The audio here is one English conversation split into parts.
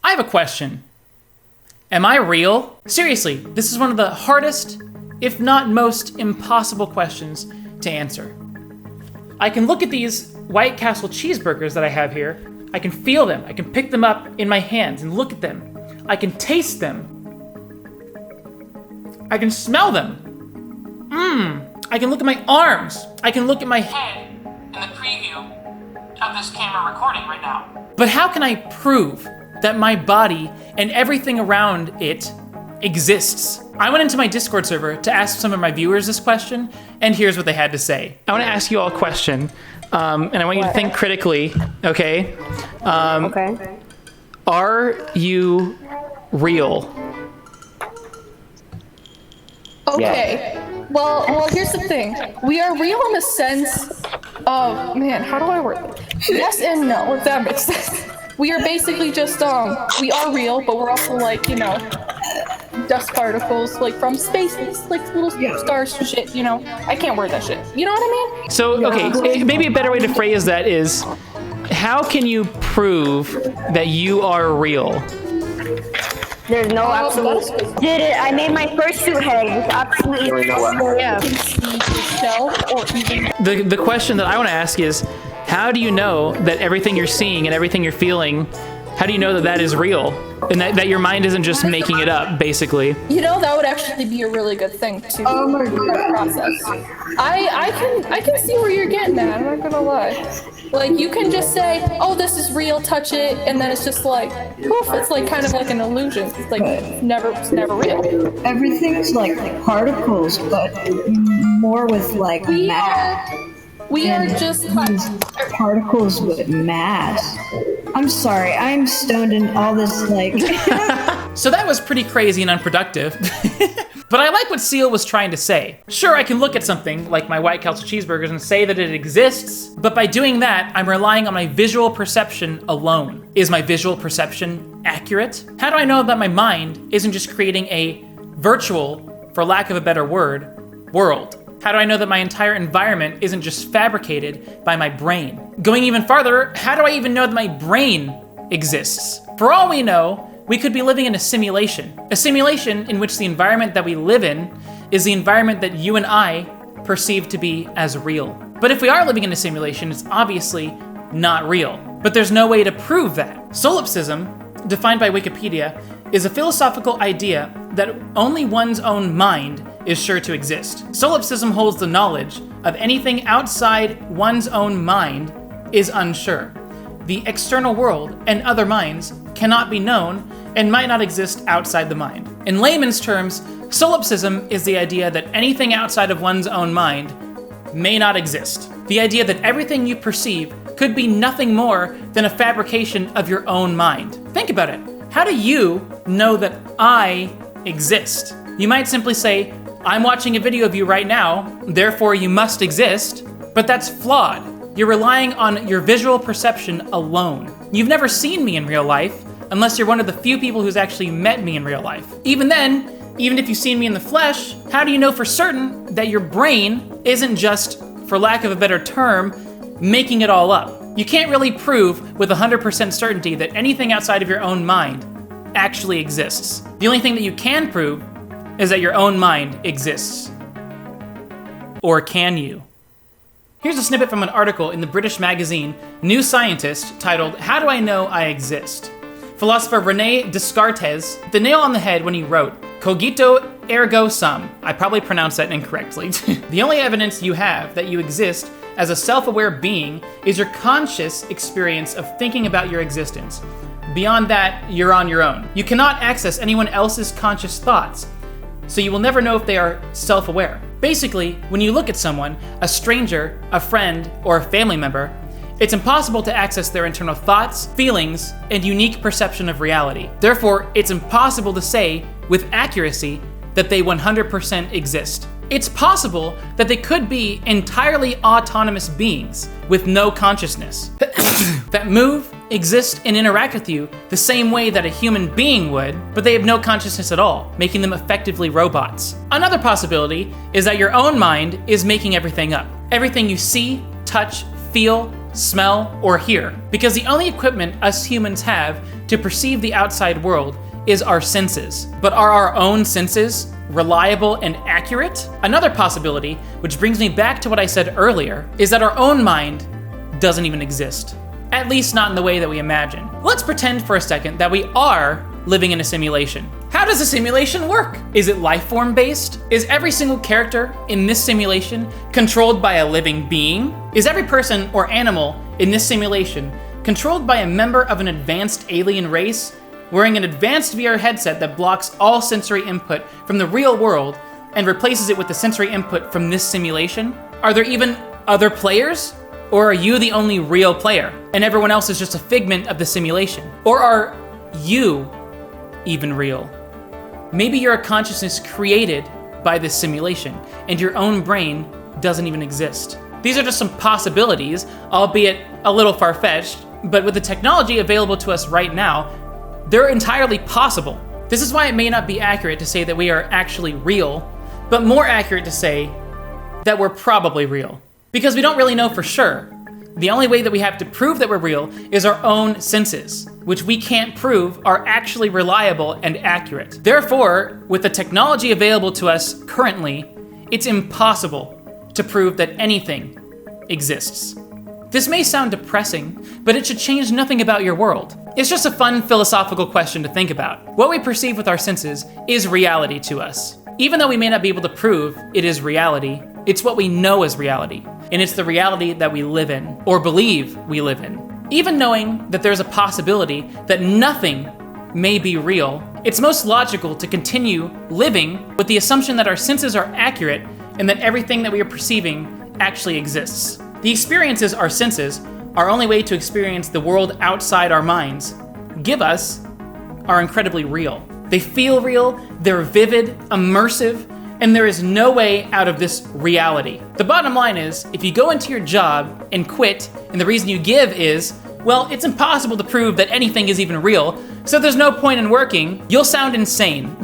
I have a question. Am I real? Seriously, this is one of the hardest, if not most impossible questions to answer. I can look at these White Castle cheeseburgers that I have here. I can feel them. I can pick them up in my hands and look at them. I can taste them. I can smell them. I can look at my arms. I can look at my head in the preview of this camera recording right now. But how can I prove that my body and everything around it exists? I went into my Discord server to ask some of my viewers this question, and here's what they had to say. I want to ask you all a question, and I want you to think critically, okay? Okay. Are you real? Okay. Yeah. Well, here's the thing. We are real in the sense of, man, how do I word it? Yes and no, if that makes sense. We are basically just, we are real, but we're also like, you know, dust particles, like from space, like little stars and shit, you know? I can't word that shit. You know what I mean? So, okay, maybe a better way to phrase that is, how can you prove that you are real? There's no absolute. Did it? I made my first suit head. It's absolutely Yeah. Or even The question that I want to ask is, how do you know that everything you're seeing and everything you're feeling, how do you know that that is real? And that your mind isn't just making it up, basically? You know, that would actually be a really good thing to process. I can see where you're getting at, I'm not gonna lie. Like, you can just say, oh, this is real, touch it, and then it's just like, poof, it's like kind of like an illusion. It's like, it's never real. Everything's like particles, but more with like mass. We are just particles with mass. I'm sorry, I'm stoned in all this like... So that was pretty crazy and unproductive. But I like what Seal was trying to say. Sure, I can look at something like my White Castle cheeseburgers and say that it exists, but by doing that, I'm relying on my visual perception alone. Is my visual perception accurate? How do I know that my mind isn't just creating a virtual, for lack of a better word, world? How do I know that my entire environment isn't just fabricated by my brain? Going even farther, how do I even know that my brain exists? For all we know, we could be living in a simulation in which the environment that we live in is the environment that you and I perceive to be as real. But if we are living in a simulation, it's obviously not real. But there's no way to prove that. Solipsism, defined by Wikipedia, is a philosophical idea that only one's own mind is sure to exist. Solipsism holds the knowledge of anything outside one's own mind is unsure. The external world and other minds cannot be known and might not exist outside the mind. In layman's terms, solipsism is the idea that anything outside of one's own mind may not exist. The idea that everything you perceive could be nothing more than a fabrication of your own mind. Think about it. How do you know that I exist? You might simply say, I'm watching a video of you right now, therefore you must exist, but that's flawed. You're relying on your visual perception alone. You've never seen me in real life, unless you're one of the few people who's actually met me in real life. Even then, even if you've seen me in the flesh, how do you know for certain that your brain isn't just, for lack of a better term, making it all up? You can't really prove with 100% certainty that anything outside of your own mind actually exists. The only thing that you can prove is that your own mind exists. Or can you? Here's a snippet from an article in the British magazine New Scientist titled, How Do I Know I Exist? Philosopher René Descartes hit the nail on the head when he wrote, Cogito ergo sum. I probably pronounced that incorrectly. The only evidence you have that you exist as a self-aware being is your conscious experience of thinking about your existence. Beyond that, you're on your own. You cannot access anyone else's conscious thoughts, so you will never know if they are self-aware. Basically, when you look at someone, a stranger, a friend, or a family member, it's impossible to access their internal thoughts, feelings, and unique perception of reality. Therefore, it's impossible to say with accuracy that they 100% exist. It's possible that they could be entirely autonomous beings with no consciousness that move, exist, and interact with you the same way that a human being would, but they have no consciousness at all, making them effectively robots. Another possibility is that your own mind is making everything up. Everything you see, touch, feel, smell, or hear, because the only equipment us humans have to perceive the outside world is our senses. But are our own senses reliable and accurate? Another possibility, which brings me back to what I said earlier, is that our own mind doesn't even exist. At least not in the way that we imagine. Let's pretend for a second that we are living in a simulation. How does a simulation work? Is it life form based? Is every single character in this simulation controlled by a living being? Is every person or animal in this simulation controlled by a member of an advanced alien race wearing an advanced VR headset that blocks all sensory input from the real world and replaces it with the sensory input from this simulation? Are there even other players? Or are you the only real player and everyone else is just a figment of the simulation? Or are you even real? Maybe you're a consciousness created by this simulation and your own brain doesn't even exist. These are just some possibilities, albeit a little far-fetched, but with the technology available to us right now, they're entirely possible. This is why it may not be accurate to say that we are actually real, but more accurate to say that we're probably real. Because we don't really know for sure. The only way that we have to prove that we're real is our own senses, which we can't prove are actually reliable and accurate. Therefore, with the technology available to us currently, it's impossible to prove that anything exists. This may sound depressing, but it should change nothing about your world. It's just a fun philosophical question to think about. What we perceive with our senses is reality to us. Even though we may not be able to prove it is reality, it's what we know is reality. And it's the reality that we live in, or believe we live in. Even knowing that there's a possibility that nothing may be real, it's most logical to continue living with the assumption that our senses are accurate and that everything that we are perceiving actually exists. The experiences our senses, our only way to experience the world outside our minds, give us are incredibly real. They feel real, they're vivid, immersive, and there is no way out of this reality. The bottom line is, if you go into your job and quit, and the reason you give is, well, it's impossible to prove that anything is even real, so there's no point in working, you'll sound insane.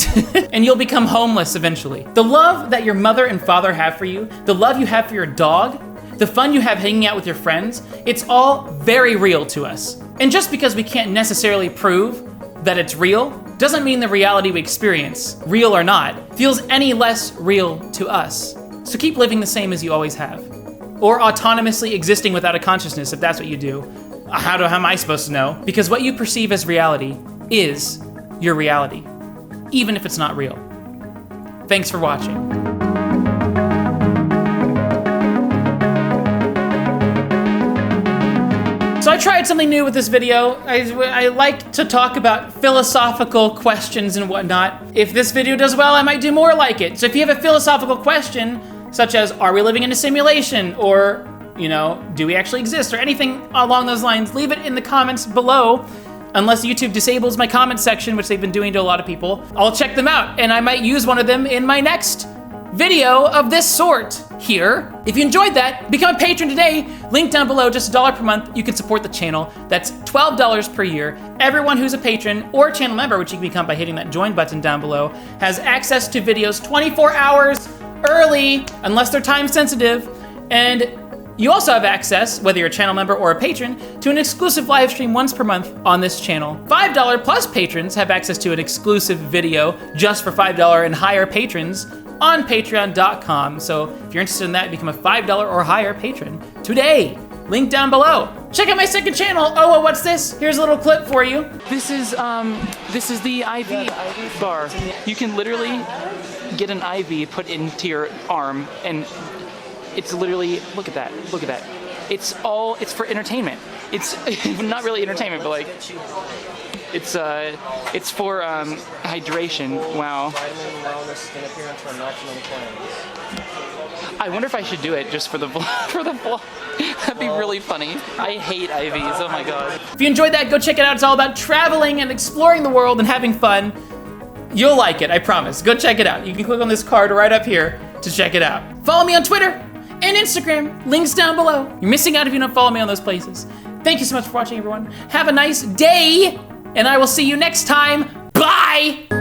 And you'll become homeless eventually. The love that your mother and father have for you, the love you have for your dog, the fun you have hanging out with your friends, it's all very real to us. And just because we can't necessarily prove that it's real, doesn't mean the reality we experience, real or not, feels any less real to us. So keep living the same as you always have. Or autonomously existing without a consciousness, if that's what you do. How am I supposed to know? Because what you perceive as reality is your reality, even if it's not real. Thanks for watching. So I tried something new with this video. I like to talk about philosophical questions and whatnot. If this video does well, I might do more like it. So if you have a philosophical question, such as, are we living in a simulation? Or, you know, do we actually exist? Or anything along those lines, leave it in the comments below. Unless YouTube disables my comment section, which they've been doing to a lot of people, I'll check them out, and I might use one of them in my next video of this sort here. If you enjoyed that, become a patron today. Link down below, just $1 per month. You can support the channel. That's $12 per year. Everyone who's a patron or channel member, which you can become by hitting that join button down below, has access to videos 24 hours early, unless they're time sensitive. And you also have access, whether you're a channel member or a patron, to an exclusive live stream once per month on this channel. $5 plus patrons have access to an exclusive video just for $5 and higher patrons on patreon.com. So if you're interested in that, become a $5 or higher patron today. Link down below. Check out my second channel. Oh, well, what's this? Here's a little clip for you. This is the IV bar. You can literally get an IV put into your arm, and it's literally, look at that. It's for entertainment. It's not really entertainment, but like, it's for hydration. Wow. I wonder if I should do it just for the vlog. That'd be really funny. I hate IVs, oh my god. If you enjoyed that, go check it out. It's all about traveling and exploring the world and having fun. You'll like it, I promise. Go check it out. You can click on this card right up here to check it out. Follow me on Twitter and Instagram. Links down below. You're missing out if you don't follow me on those places. Thank you so much for watching, everyone. Have a nice day, and I will see you next time. Bye!